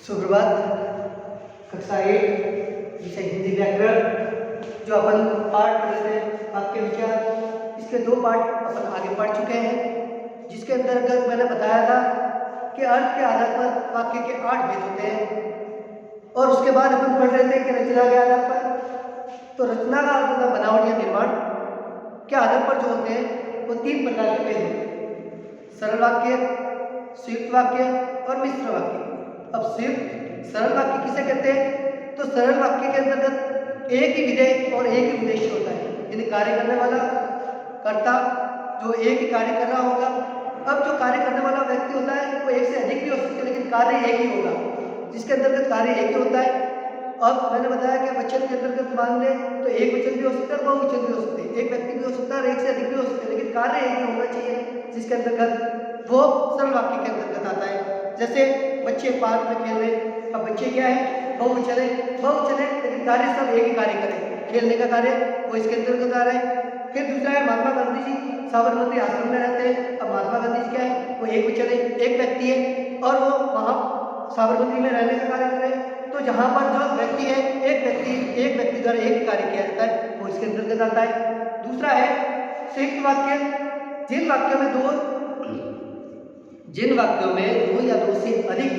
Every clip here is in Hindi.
सुप्रभात। कक्षा 8 विषय हिंदी व्याकरण जो अपन पाठ पढ़ रहे थे वाक्य विचार, इसके 2 पाठ अपन आगे पढ़ चुके हैं, जिसके अंतर्गत मैंने बताया था कि अर्थ के आधार पर वाक्य के 8 भेद होते हैं। और उसके बाद अपन पढ़ रहे थे कि रचना के आधार पर, तो रचना का अर्थ होता है बनावट या निर्माण के आधार पर जो होते हैं वो 3 प्रकार के भेद होते हैं: सरल वाक्य, संयुक्त वाक्य और मिश्र वाक्य। अब संयुक्त सरल वाक्य किसे कहते हैं? तो सरल वाक्य के अंतर्गत एक ही विधेय और एक ही उद्देश्य होता है, यानी कार्य करने वाला कर्ता जो एक ही कार्य कर रहा होगा। अब जो कार्य करने वाला व्यक्ति होता है वो एक से अधिक भी हो सकते हैं, लेकिन कार्य एक ही होगा, जिसके अंतर्गत कार्य एक ही होता है। अब मैंने बताया कि वचन के अंतर्गत मान ले तो एक वचन भी हो सकता है, बहुवचन भी हो सकते हैं, एक व्यक्ति भी हो सकता है और एक से अधिक भी हो सकते हैं, लेकिन कार्य एक ही होना चाहिए, जिसके अंतर्गत वो सरल वाक्य के अंतर्गत आता है। जैसे बच्चे पार्क में खेल रहे, अब बच्चे क्या है? बहुवचन है, लेकिन कार्य सब एक ही कार्य करें, खेलने का कार्य वो इसके अंतर्गत आ रहा है। फिर दूसरा है महात्मा गांधी जी साबरमती आश्रम में रहते हैं। अब महात्मा गांधी जी क्या है? वो एक वचन है, एक व्यक्ति है और वो वहाँ साबरमती में रहने का कार्य कर रहे हैं। तो जहाँ पर जो व्यक्ति है, एक व्यक्ति द्वारा एक ही कार्य किया जाता है, वो इसके अंतर्गत आता है। दूसरा है संयुक्त वाक्य, जिन वाक्यों में 2 या 2 से अधिक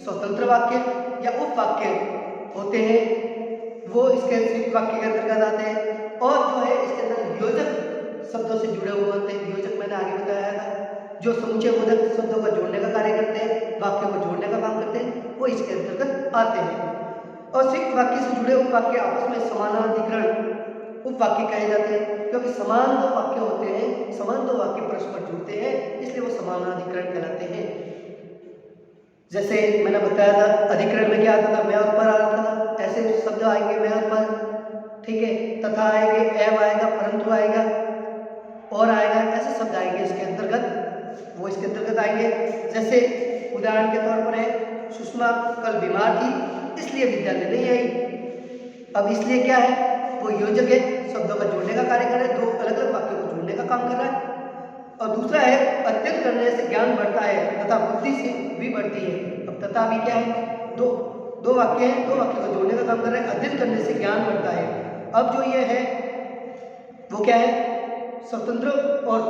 स्वतंत्र वाक्य या उपवाक्य होते हैं, वो इसके संयुक्त वाक्य के अंतर्गत आते हैं। और जो है इसके अंदर योजक शब्दों से जुड़े हुए होते हैं। योजक मैंने आगे बताया था, जो समुच्चय बोधक शब्दों का जोड़ने का कार्य करते हैं, वाक्यों को जोड़ने का काम करते हैं, वो इसके अंतर्गत आते हैं। और संयुक्त वाक्य से जुड़े उपवाक्य आपस में समानाधिकरण उपवाक्य कहे जाते हैं, क्योंकि समान 2 वाक्य होते हैं, समान 2 वाक्य परस्पर जुड़ते हैं, इसलिए वो समानाधिकरण कहलाते हैं। जैसे मैंने बताया था अधिकरण में क्या आता था? मैं और पर आता था, ऐसे शब्द आएंगे मैं और पर, ठीक है, तथा आएंगे, एवं आएगा, परंतु आएगा, और आएगा, ऐसे शब्द आएंगे इसके अंतर्गत, वो इसके अंतर्गत आएंगे। जैसे उदाहरण के तौर पर है सुषमा कल बीमार थी इसलिए विद्यालय नहीं आई। अब इसलिए क्या है? वो योजक है, शब्दों का जोड़ने का कार्य कर रहा है, 2 अलग-अलग वाक्यों को जोड़ने का काम कर रहा है। और दूसरा है अध्ययन करने से ज्ञान बढ़ता है तथा बुद्धि से भी बढ़ती है। अब तथा भी क्या है? दो वाक्य हैं, 2 वाक्यों को जोड़ने का काम कर रहा है। अध्ययन करने से ज्ञान बढ़ता है। अब जो ये है वो क्या है? स्वतंत्र और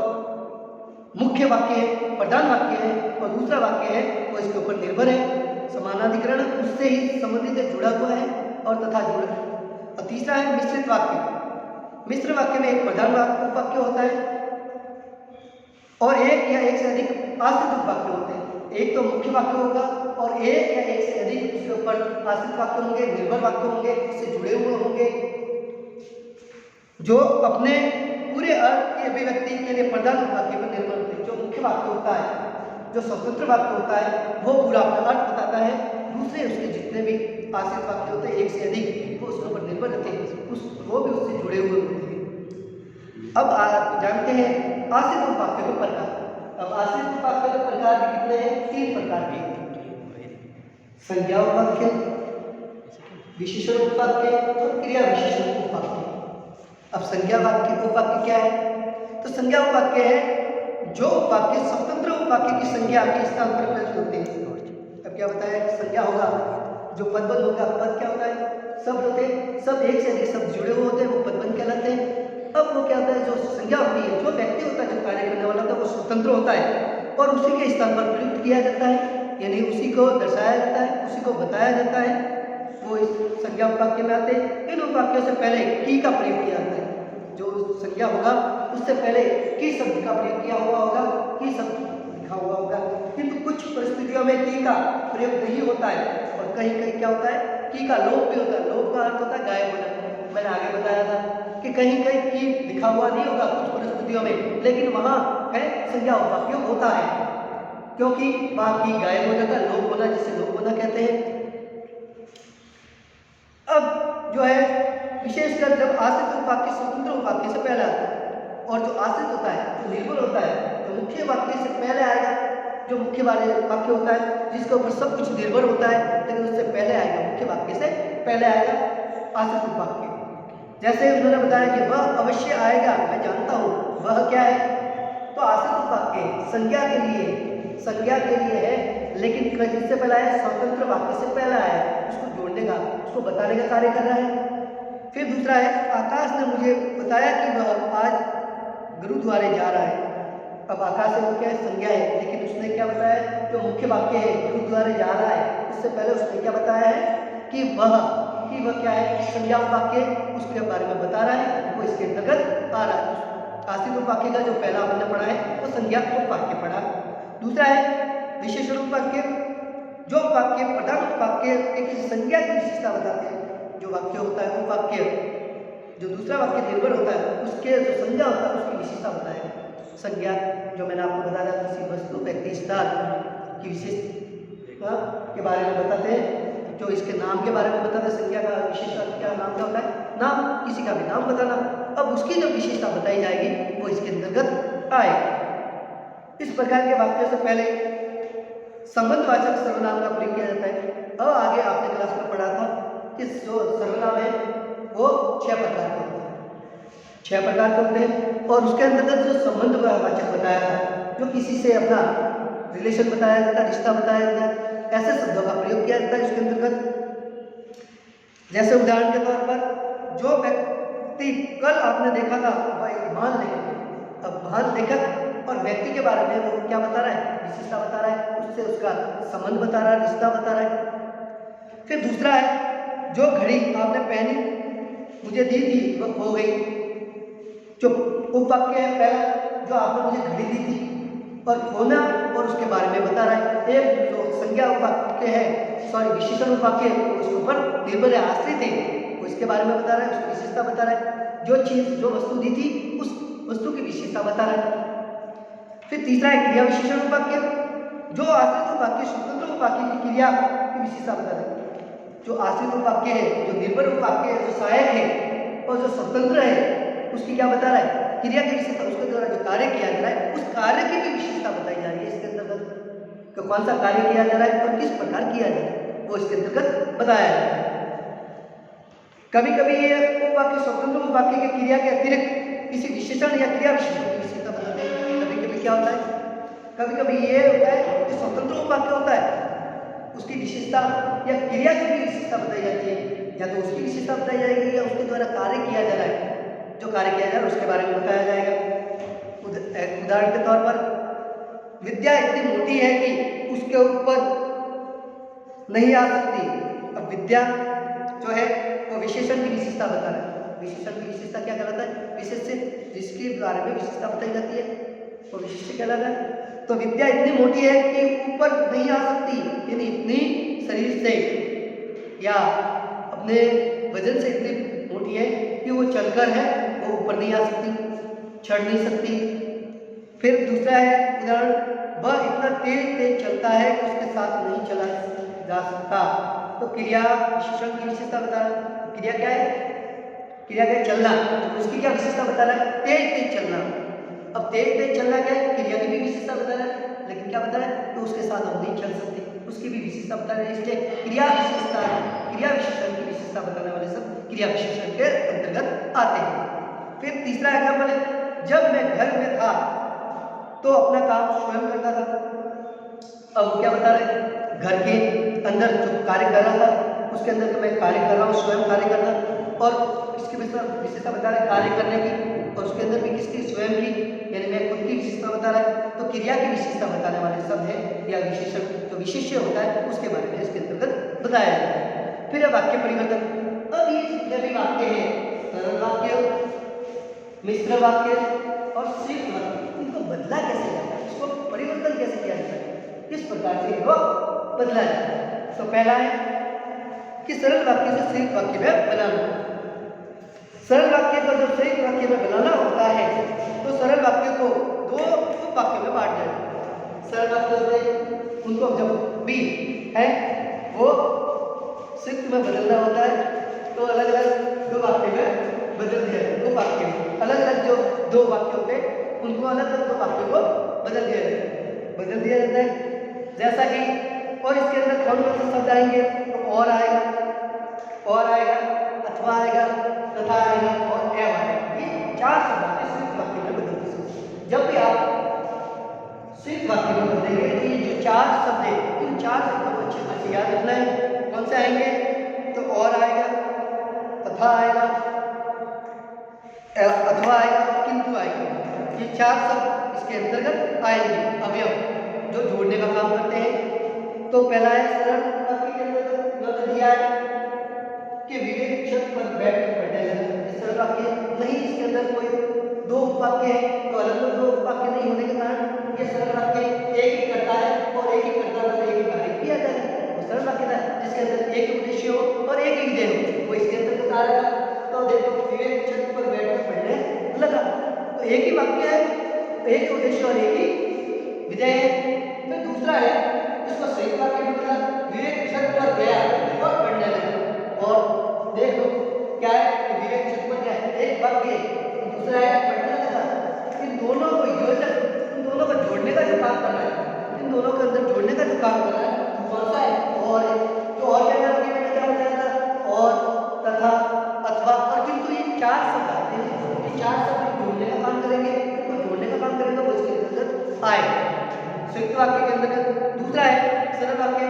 मुख्य वाक्य है, प्रधान वाक्य है, और दूसरा वाक्य है वो इसके ऊपर निर्भर है, समानाधिकरण उससे ही संबंधित है, जुड़ा हुआ है और तथा जुड़ा। और तीसरा है मिश्रित वाक्य। मिश्र वाक्य में एक प्रधान वाक्य होता है और एक या एक से अधिक आश्रित वाक्य होते हैं। एक तो मुख्य वाक्य होगा और एक या एक से अधिक उसके ऊपर आश्रित वाक्य होंगे, निर्भर वाक्य होंगे, इससे जुड़े हुए होंगे, जो अपने पूरे अर्थ की अभिव्यक्ति के लिए प्रधान वाक्य पर निर्भर होते हैं। जो मुख्य वाक्य होता है, जो स्वतंत्र वाक्य होता है, वो पूरा अपना अर्थ बताता है। दूसरे उसके जितने भी आश्रित वाक्य होते हैं, एक से अधिक, वो उसके ऊपर निर्भर रहते हैं, वो भी उससे जुड़े हुए होते हैं। अब आप जानते हैं आश्रित वाक्य के प्रकार। अब आश्रित वाक्य के प्रकार भी कितने हैं? 3 प्रकार के: संज्ञा वाक्य, विशेषण उपवाक्य और क्रिया विशेषण उपवाक्य। अब संज्ञा वाक्य उपवाक्य क्या है? तो संज्ञा उपवाक्य है जो वाक्य स्वतंत्र उपवाक्य की संज्ञा के स्थान पर प्रयुक्त होते हैं। अब क्या बताया कि संज्ञा होगा जो पदबंध होगा। पद क्या होता है? शब्द होते हैं, सब एक से अधिक शब्द जुड़े हुए होते हैं, वो पदबंध कहलाते हैं। अब वो क्या होता है? जो संज्ञा होती है, जो व्यक्ति होता है, जो कार्य करने वाला होता है, वो स्वतंत्र होता है और उसी के स्थान पर प्रयुक्त किया जाता है, यानी उसी को दर्शाया जाता है, उसी को बताया जाता है, वो इस संज्ञा उपवाक्य में आते हैं। इन उपवाक्यों से पहले की का प्रयोग किया जाता है। जो संज्ञा होगा उससे पहले की शब्द का प्रयोग किया हुआ होगा, की शब्द लिखा हुआ होगा। किंतु कुछ परिस्थितियों में की का प्रयोग नहीं होता है और कहीं कहीं क्या होता है? की का लोप भी होता है। लोप का अर्थ होता है गायब होना। मैंने आगे बताया था कि कहीं कहीं की लिखा हुआ नहीं होगा कुछ परिस्थितियों में, लेकिन वहाँ है संज्ञा उपवाक्य होता है, क्योंकि वहाँ की गायब हो जाता है, लोप होना, जिसे लोप होना कहते हैं। अब जो है विशेषकर जब आश्रित उपवाक्य स्वतंत्र उपवाक्य से पहले आता है, और जो आश्रित होता है, जो निर्भर होता है, जो मुख्य वाक्य से पहले आएगा, जो मुख्य वाले वाक्य होता है जिसके ऊपर सब कुछ निर्भर होता है, लेकिन उससे पहले आएगा, मुख्य वाक्य से पहले आएगा आश्रित उपवाक्य। जैसे उन्होंने बताया कि वह अवश्य आएगा, मैं जानता हूँ, वह क्या है? तो आश्रित उपवाक्य संज्ञा के लिए है लेकिन किससे पहला है? स्वतंत्र वाक्य से पहला है। उसको जोड़ने का, उसको बताने का कार्य कर रहा है। फिर दूसरा है, आकाश ने मुझे बताया कि वह आज गुरुद्वारे जा रहा है। अब आकाश से वो क्या है? संज्ञा है, लेकिन उसने क्या बताया? जो मुख्य वाक्य है गुरुद्वारे जा रहा है, उससे पहले उसने क्या बताया है कि वह क्या है? संज्ञा वाक्य, उसके बारे में बता रहा है, वो इसके अंतर्गत आ रहा है। आश्रित रूप वाक्य का जो पहला हमने पढ़ा है वो संज्ञा रूप वाक्य पढ़ा। दूसरा है विशेषण रूप वाक्य, जो वाक्य प्रधान रूप वाक्य की किसी संज्ञा की विशेषता बताते हैं। जो वाक्य होता है वो वाक्य, जो दूसरा वाक्य निर्भर होता है उसके जो संज्ञा होता है उसकी विशेषता बताएगा। संज्ञा जो मैंने आपको बताया किसी वस्तु, व्यक्ति, स्थान की विशेषता के बारे में बताते हैं। जो इसके नाम के बारे में बताते हैं, संज्ञा का विशेषता क्या नाम का होता है? नाम, किसी का भी नाम बताना। अब उसकी जो विशेषता बताई जाएगी वो इसके अंतर्गत आएगी। इस प्रकार के वाक्यों से पहले संबंधवाचक सर्वनाम का प्रयोग किया जाता है। अब आगे आपने क्लास में पढ़ा था कि जो सर्वनाम है वो 6 प्रकार के होते हैं। 6 प्रकार के होते हैं और उसके अंतर्गत जो संबंधवाचक बताया था, जो किसी से अपना रिलेशन बताया जाता है, रिश्ता बताया जाता है, ऐसे शब्दों का प्रयोग किया जाता है इसके अंतर्गत। जैसे उदाहरण के तौर पर, जो व्यक्ति कल आपने देखा था वह एक महान लेखक है। अब महान लेखक और व्यक्ति के बारे में वो क्या बता रहा है? विशेषता बता रहा है, उससे उसका संबंध बता रहा है, रिश्ता बता रहा है। फिर दूसरा है, जो घड़ी आपने पहनी मुझे दी थी वह खो गई। जो उपवाक्य है पहला, जो आपने मुझे घड़ी दी थी, और खोना और उसके बारे में बता रहा है। एक जो संज्ञा वाक्य है, विशेषण वाक्य उसके ऊपर निर्भर है, आश्रित है, वो इसके बारे में बता रहा है, उसकी विशेषता बता रहा है। जो चीज, जो वस्तु दी थी उस वस्तु की विशेषता बता रहा है। फिर तीसरा है क्रिया विशेषण वाक्य, जो आश्रित वाक्य स्वतंत्र वाक्य की क्रिया की विशेषता बता रहा है। जो आश्रित वाक्य है, जो निर्भर वाक्य है, जो सहायक है, और जो स्वतंत्र है उसकी क्या बता रहा है? क्रिया की विशेषता, उसके द्वारा जो कार्य किया जा रहा है उस कार्य की भी विशेषता बताई जा रही है इसके अंतर्गत। तो कौन सा कार्य किया जा रहा है और किस प्रकार किया जा रहा है वो इसके अंतर्गत बताया जाता है। कभी कभी ये उपवाक्य स्वतंत्र वाक्य की क्रिया के अतिरिक्त किसी विशेषण या क्रिया विशेषण की विशेषता बताते हैं। कभी कभी क्या होता है? कभी कभी ये होता है कि स्वतंत्र वाक्य होता है, उसकी विशेषता या क्रिया की भी विशेषता बताई जाती है। या तो उसकी विशेषता बताई जाएगी या उसके द्वारा कार्य किया जा रहा है, जो कार्य किया जा रहा है उसके बारे में बताया जाएगा। उदाहरण के तौर पर, विद्या इतनी मोटी है कि उसके ऊपर नहीं आ सकती। अब विद्या जो है वो विशेषण की विशेषता बता रहा है। विशेषण की विशेषता क्या कहलाता है? विशेष से जिसके बारे में विशेषता बताई जाती है वो विशिष्ट कहलाता है। तो विद्या इतनी मोटी है कि ऊपर नहीं आ सकती, यानी इतनी शरीर से या अपने वजन से इतनी मोटी है कि वो चलकर है वो ऊपर नहीं आ सकती, चढ़ नहीं सकती। फिर दूसरा है उदाहरण, वह इतना तेज चलता है कि उसके साथ नहीं चला जा सकता। तो क्रिया विशेषण की विशेषता बता रहा है। क्रिया क्या है? क्रिया क्या है? चलना। तो उसकी क्या विशेषता बता रहा है? तेज चलना। अब तेज चलना क्या है? क्रिया की भी विशेषता बता रहा है, लेकिन क्या बता रहा है? तो उसके साथ हम नहीं चल सकते, उसकी भी विशेषता बता रहे हैं। इसलिए क्रिया विशेषता, क्रिया विशेषण की विशेषता बताने वाले सब क्रिया विशेषण के अंतर्गत आते हैं। फिर तीसरा एग्जाम्पल है, जब मैं घर में था तो अपना काम स्वयं करता था। अब क्या बता रहे हैं? घर के अंदर जो कार्य कर रहा था उसके अंदर तो मैं कार्य कर रहा हूँ, स्वयं कार्य करना, और इसकी विशेषता बता रहे हैं कार्य करने की, और उसके अंदर भी किसकी? स्वयं की, यानी मैं खुद की विशेषता बता रहा है। तो क्रिया की विशेषता बताने वाले शब्द है या विशेषण, जो विशेष्य होता है उसके बारे में इसके अंतर्गत बताया जाता है। फिर वाक्य परिवर्तन। अब ये जितने भी वाक्य हैं, सरल वाक्य, मिश्र वाक्य और संयुक्त वाक्य, इनको बदला कैसे जाता है, इसको परिवर्तन कैसे किया जाता है, किस प्रकार से इनको बदला जाता है। तो पहला है कि सरल वाक्य से संयुक्त वाक्य में बनाना। सरल वाक्य को जब संयुक्त वाक्य में बनाना होता है तो सरल वाक्य को दो वाक्य में बांट जाए। सरल वाक्य होते हैं उनको जब भी है वो संयुक्त में बदलना होता है तो अलग अलग दो वाक्य में बदल दिया जाए। दो वाक्य अलग अलग, जो दो वाक्य होते हैं उनको अलग अलग दो वाक्य को बदल दिया जाता है। जैसा कि, और इसके अंदर कौन कौन से शब्द आएंगे? तो और आएगा, अथवा आएगा, तथा आएगा और एवं आएगा। ये 4 शब्द आते हैं संयुक्त वाक्य में बदलते हैं। जब भी आप संयुक्त वाक्य में बदलेंगे तो ये जो 4 शब्द हैं, इन चार शब्दों को अच्छे से याद रखना है। कौन से आएंगे? तो और आएगा, तथा आएगा, अथवा आएगा, किंतु आएगा। ये चार शब्द इसके अंतर्गत आएंगे, अवयव जो जोड़ने का काम करते हैं। तो पहला है सरल वाक्य के अंदर दिया है कि विवेक छत पर बैठ कर पढ़ने लगा। सरल वाक्य नहीं, इसके अंदर कोई दो वाक्य है, तो अलग अलग दो वाक्य नहीं होने के कारण ये सरल वाक्य एक ही करता है और एक ही करता है, एक ही कार्य किया जाए। तो सरल वाक्य था जिसके अंदर एक उद्देश्य हो और एक ही विधेय हो, वो इसके अंदर आ रहा है। तो देखो विवेक छत पर बैठ कर पढ़ने लगा, तो एक ही वाक्य है, एक उद्देश्य और एक ही विधेय है। फिर दूसरा है इसको सही वाक्य बोला, विवेक छत पर गया और पढ़ने लगा। और देखो क्या है कि विवेक छत पर गया, एक वाक्य, दूसरा है पढ़ने लगा। इन दोनों को योजक, इन दोनों को जोड़ने का जो काम कर रहा है, इन दोनों के अंदर जोड़ने का जो काम कर रहा है कौन सा है? और तो और क्या बताया था? और, तथा, अथवा और किंतु, ये चार शब्द आते हैं। ये चार शब्द जोड़ने का काम करेंगे, तो जोड़ने का काम करेंगे वो इसके अंदर आएगा संयुक्त वाक्य के अंदर। दूसरा है सरल वाक्य,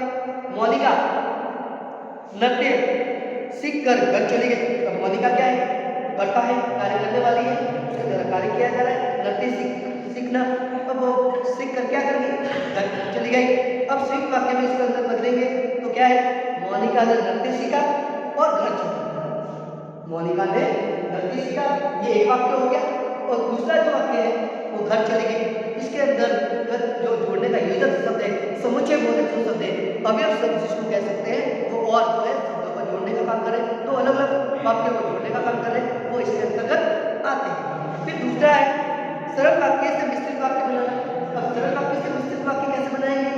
मौलिका नृत्य सीख कर घर चली गई। अब मौलिका क्या है? करता है, कार्य करने वाली है, उसके द्वारा कार्य किया जा रहा है, नृत्य सीखना। अब वो सीख कर क्या करेंगे? घर चली गई। अब संयुक्त वाक्य में इसके अंदर बदलेंगे तो क्या है? मौलिका ने नृत्य सीखा और घर चली गई। मौलिका ने नृत्य सीखा, ये एक वाक्य हो गया। और दूसरा जो वाक्य है वो घर चली गई। इसके अंदर जो जोड़ने का योजक शब्द है, समुच्चय बोधक जो शब्द है, अवयव शब्द जिसको कह सकते हैं, वो और जो है शब्दों को जोड़ने का काम करें, तो अलग अलग वाक्य को जोड़ने का काम करें, वो इसके अंतर्गत आते हैं। फिर दूसरा है सरल वाक्य से मिश्रित वाक्य बनाना। अब सरल वाक्य से मिश्रित वाक्य कैसे बनाएंगे?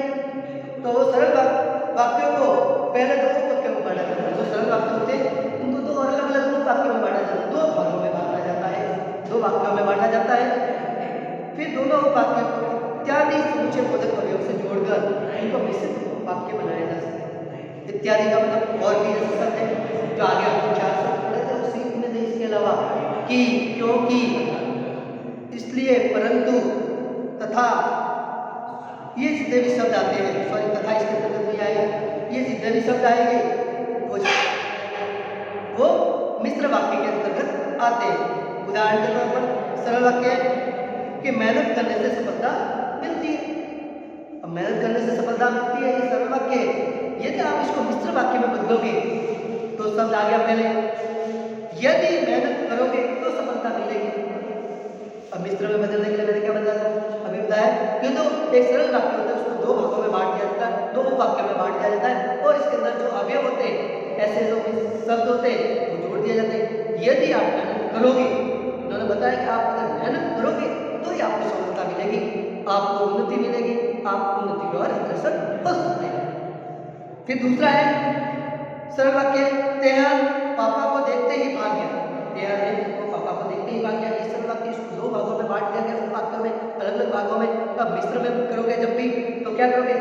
तो सरल वाक्यों को पहले दो वाक्यों में बांटा जाता है। जो सरल वाक्य होते हैं उनको दो अलग अलग वाक्यों में बांटा जाता है, दो भागों में बांटा जाता है, दो वाक्यों में बांटा जाता है। फिर दोनों वाक्यों को इत्यादि समुच्चय बोधक अवयव से जोड़कर उनको मिश्रित वाक्य बनाया जा सकता है। इत्यादि का मतलब और भी ऐसे शब्द है जो आगे आपको चार शब्द पढ़े थे उसी में नहीं, इसके अलावा कि, क्योंकि, इसलिए, परंतु, तथा, ये जितने भी शब्द आते हैं, सॉरी तथा इसके अंदर नहीं आएगा, ये जितने भी शब्द आएंगे वो मिश्र वाक्य के अंतर्गत आते हैं। उदाहरण के तौर पर सरल वाक्य कि मेहनत करने से सफलता मिलती है। अब मेहनत करने से सफलता मिलती है, ये सरल वाक्य है। यदि आप इसको मिश्र वाक्य में बदलोगे तो शब्द आ गया पहले, यदि मेहनत करोगे तो सफलता मिलेगी। अब मिश्र में बदलने के लिए मैंने क्या बताया? अभी बताया कि तो एक सरल वाक्य होता है, उसको दो भागों में बांट दिया जाता है, दो वाक्य में बांट दिया जाता है, और इसके अंदर जो अवयव होते हैं, ऐसे जो शब्द होते हैं वो जोड़ दिए जाते हैं। यदि आप मेहनत करोगे, उन्होंने बताया कि आप अगर मेहनत करोगे तो ही आपको सफलता मिलेगी, आपको उन्नति मिलेगी, आप उन्नति की ओर अग्रसर हो सकते हैं। फिर दूसरा है सरल वाक्य, तेहान पापा को देखते ही भाग गया। तेहान है तो पापा को देखते ही भाग गया। ये सरल वाक्य इसको दो भागों में बांट दिया गया, उन वाक्यों में अलग अलग भागों में। अब मिश्र में करोगे जब भी तो क्या करोगे?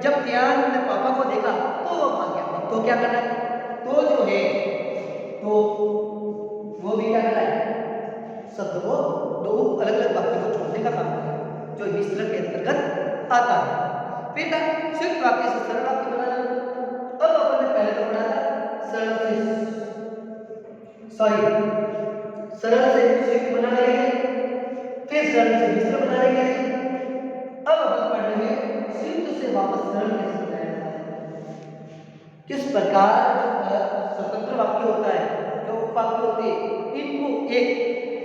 जब तेहान ने पापा को देखा तो वो भाग गया। तो क्या करना है? तो जो है तो वो भी क्या करना है? शब्द को दो अलग अलग वाक्यों को जोड़ने का काम करें, जो मिश्र के अंतर्गत आता है। फिर संयुक्त वाक्य से सरल वाक्य बनाना। अब अपन ने पहले तो पढ़ा था सरल से संयुक्त बनाने के लिए, फिर सरल से मिश्र बनाने के लिए। अब अपन पढ़ रहे हैं संयुक्त से वापस सरल कैसे बनाया जाता है, किस प्रकार स्वतंत्र वाक्य होता है, जो वाक्य होते हैं, इनको एक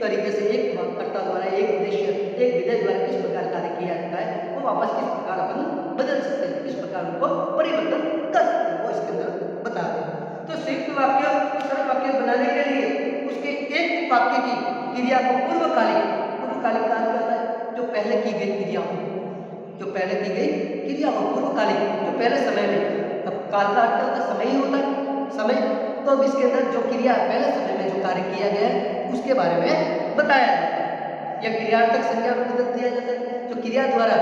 तरीके से एक कर्ता द्वारा, एक उद्देश्य, एक विधेय द्वारा किस प्रकार कार्य किया जाता है, वो वापस किस प्रकार अपन बदल सकते हैं, किस प्रकार उनको परिवर्तन कर सकते हैं, वो इसके अंदर बता दें। तो संयुक्त वाक्य, सरल वाक्य बनाने के लिए उसके एक वाक्य की क्रिया को पूर्वकालिक का अर्थ होता है जो पहले की गई क्रिया हो, जो पहले की गई क्रिया हो, पूर्वकालिक, जो पहले समय में। अब काल का अर्थ होता है समय ही होता है, समय। तो अब इसके अंदर जो क्रिया पहले समय में जो कार्य किया गया है उसके बारे में बताया जाता है, या क्रियार्थक संज्ञा में बदल दिया जाता है। जो क्रिया द्वारा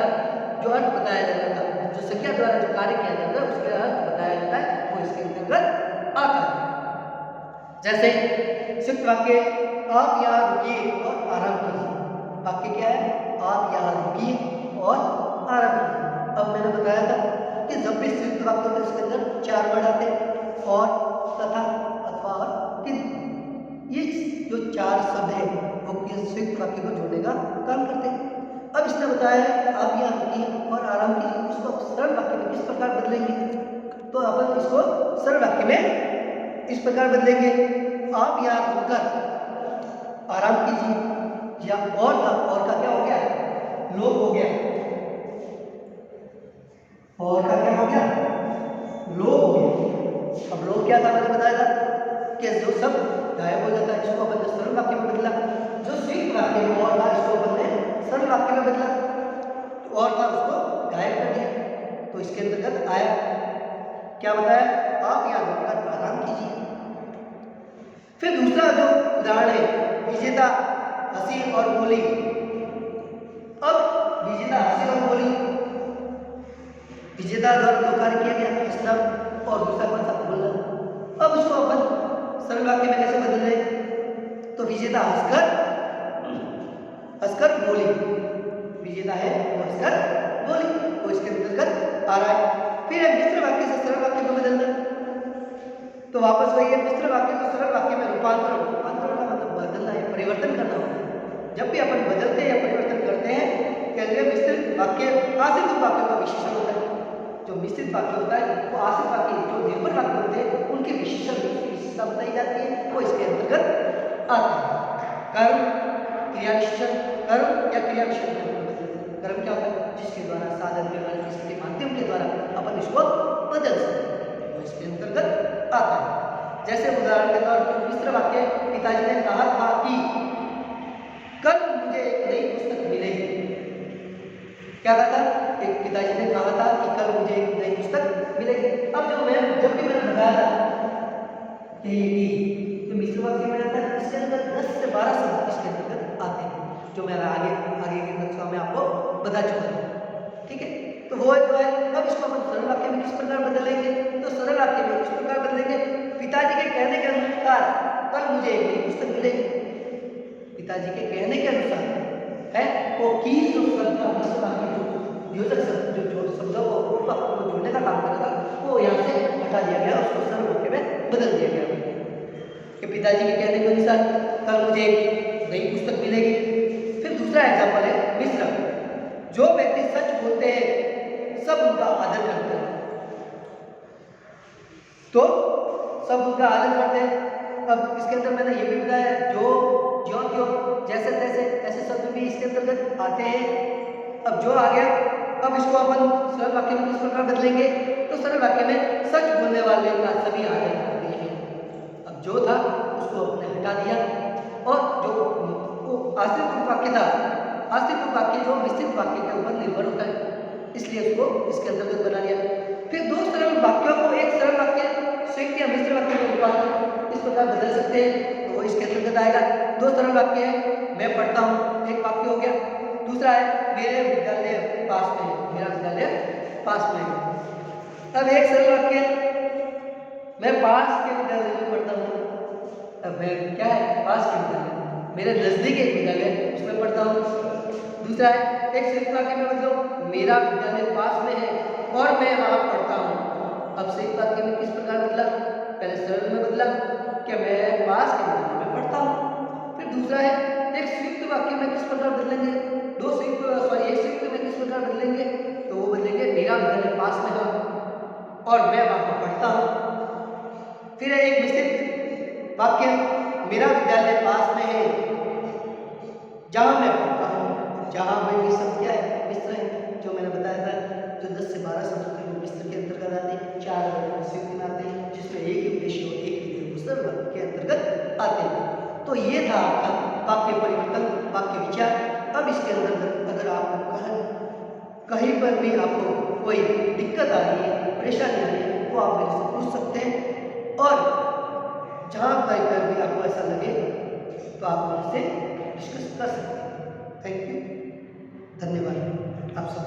जो अर्थ बताया जाता था, जो संज्ञा द्वारा जो कार्य किया जाता है उसके अर्थ बताया जाता है, वो इसके अंतर्गत आता है। जैसे संयुक्त वाक्य, आप यहाँ रुकिए और आराम कीजिए। वाक्य क्या है? आप यहाँ रुकिए और आराम कीजिए। अब मैंने बताया था कि जब भी संयुक्त मिश्रित वाक्य होते हैं उसके अंदर 4 वर्ड आते हैं, और, तथा, अथवा और किंतु। ये जो 4 शब्द है वो संयुक्त वाक्य को जोड़ने का काम करते हैं। अब इसने बताया है आप यहाँ रुकिए और आराम कीजिए, उसको आप सरल वाक्य में किस प्रकार बदलेंगे। तो अपन इसको सरल वाक्य में इस प्रकार बदलेंगे, आप यहाँ रुककर आराम कीजिए, या और का क्या हो गया, लोप हो गया, और का क्या हो गया, लोप हो गया। अब लोप क्या था, मैंने बताया था कि जो सब गायब हो जाता है, इसको अपन सरल वाक्य में बदला, जो संयुक्त वाक्य में और था इसको अपन ने सरल वाक्य में बदला, तो और था उसको गायब कर दिया। तो इसके अंतर्गत आया क्या बताया, आप यहाँ रुककर आराम कीजिए। फिर दूसरा जो उदाहरण है, विजेता हंसी और बोली। अब विजेता हंसी और बोली, विजेता द्वारा दो कार्य किया गया, हंसना और दूसरा कौन सा, बोलना। अब इसको अपन सरल वाक्य में कैसे बदल रहे, तो विजेता हंसकर बोली, विजेता है वो हंसकर बोली, वो इसके अंतर्गत आ रहा है। फिर मिश्र वाक्य से सरल वाक्य में बदलना, तो वापस वही है, मिश्र वाक्य को सरल वाक्य में रूपांतरण का मतलब बदलना है, परिवर्तन करना होता है। जब भी अपन बदलते हैं या परिवर्तन करते हैं, कहते हैं मिश्रित वाक्य आश्रित वाक्यों का विशेषण होता है। जो मिश्रित वाक्य होता है वो आश्रित वाक्य, जो निर्भर वाक्य होते हैं उनके विशेषता बताई जाती है, वो इसके अंतर्गत आते हैं। कर्म, क्रिया विशेषण, कर्म या क्रिया विशेषण। कर्म क्या होता है, जिसके द्वारा साधन व्यवहार किसी के माध्यम के द्वारा अपन इसको बदल सकते हैं, वो इसके अंतर्गत आता है। जैसे उदाहरण के तौर पर मिश्र वाक्य, पिताजी ने कहा था कि कल मुझे एक नई पुस्तक मिलेगी। क्या कहा था, एक पिताजी ने कहा था कि कल मुझे एक नई पुस्तक मिलेगी। अब जब भी मैंने बताया था कि जो मिश्र वाक्य में आता है, इसके अंदर 10 से 12 शब्द इसके अंतर्गत आते हैं, जो मैंने आगे की कक्षा में आपको बता चुका हूँ। ठीक है, तो वो जो है, अब इसको अपन सरल वाक्य में किस प्रकार बदलेंगे, तो सरल वाक्य में किस प्रकार बदलेंगे, पिताजी के कहने के अनुसार कल मुझे एक नई पुस्तक मिलेगी। पिताजी के कहने के अनुसार है, वो की जो शब्द का मिश्र वाक्य, जो योजक शब्द, जो शब्दों को जोड़ने का काम करेगा, वो यहाँ से हटा दिया गया, उसको सरल वाक्य में बदल दिया गया कि पिताजी के कहने के अनुसार कल मुझे एक नई पुस्तक मिलेगी। फिर दूसरा एग्जाम्पल है मिश्र, जो व्यक्ति सच बोलते हैं सब उनका आदर करते हैं, तो सब उनका आदर करते हैं। अब इसके अंदर मैंने ये भी बताया, जो ज्यों त्यों जैसे तैसे ऐसे शब्द भी इसके अंतर्गत आते हैं। अब जो आ गया, अब इसको अपन सरल वाक्य में किस प्रकार बदलेंगे, तो सरल वाक्य में सच बोलने वाले का सभी आदर करते हैं। अब जो था उसको अपने हटा दिया, और जो आश्रित वाक्य था, आश्रित वाक्य जो मिश्रित वाक्य के ऊपर निर्भर होता है, इसलिए उसको इसके अंतर्गत बना लिया। फिर दो सरल वाक्यों को एक सरल वाक्य संयुक्त या मिश्र वाक्य में रूपांतरण इस प्रकार बदल सकते हैं, तो वो इसके अंतर्गत आएगा। दो सरल वाक्य है, मैं पढ़ता हूँ, एक वाक्य हो गया। दूसरा है मेरे विद्यालय पास में है, मेरा विद्यालय पास में है। अब एक सरल वाक्य मैं पास के विद्यालय में पढ़ता हूँ। अब मैं क्या है, पास के विद्यालय, मेरे नजदीक एक विद्यालय उसमें पढ़ता हूँ। दूसरा है एक संयुक्त वाक्य में, मतलब मेरा विद्यालय पास में है और मैं वहाँ पढ़ता हूँ। अब संयुक्त वाक्य में किस प्रकार बदला, पहले सरल में बदला कि मैं पास के विद्यालय में पढ़ता हूँ। फिर दूसरा है एक संयुक्त वाक्य में किस प्रकार बदलेंगे, एक संयुक्त में किस प्रकार बदलेंगे, तो वो बदलेंगे मेरा विद्यालय पास में है और मैं वहाँ पढ़ता हूँ। फिर एक मिश्रित वाक्य, मेरा विद्यालय पास में है जहाँ मैं पढ़ता हूँ। जहाँ में ये सब क्या है, मिश्र है, जो मैंने बताया था, जो 10 से 12 शब्द थे वो मिश्र के अंतर्गत आते हैं, 4 संयुक्त में आते हैं, जिसमें एक ही उद्देश्य और एक ही दूसरे वाक्य के अंतर्गत आते हैं। तो ये था आपका वाक्य परिवर्तन, वाक्य विचार। अब इसके अंदर अगर आपको कहीं पर भी आपको कोई दिक्कत आ रही है, परेशानी आ रही है, तो आप मेरे से पूछ सकते हैं, और जहाँ कहीं पर भी आपको ऐसा लगे तो आप मुझसे डिस्कस कर सकते हैं। थैंक यू, धन्यवाद आप सब।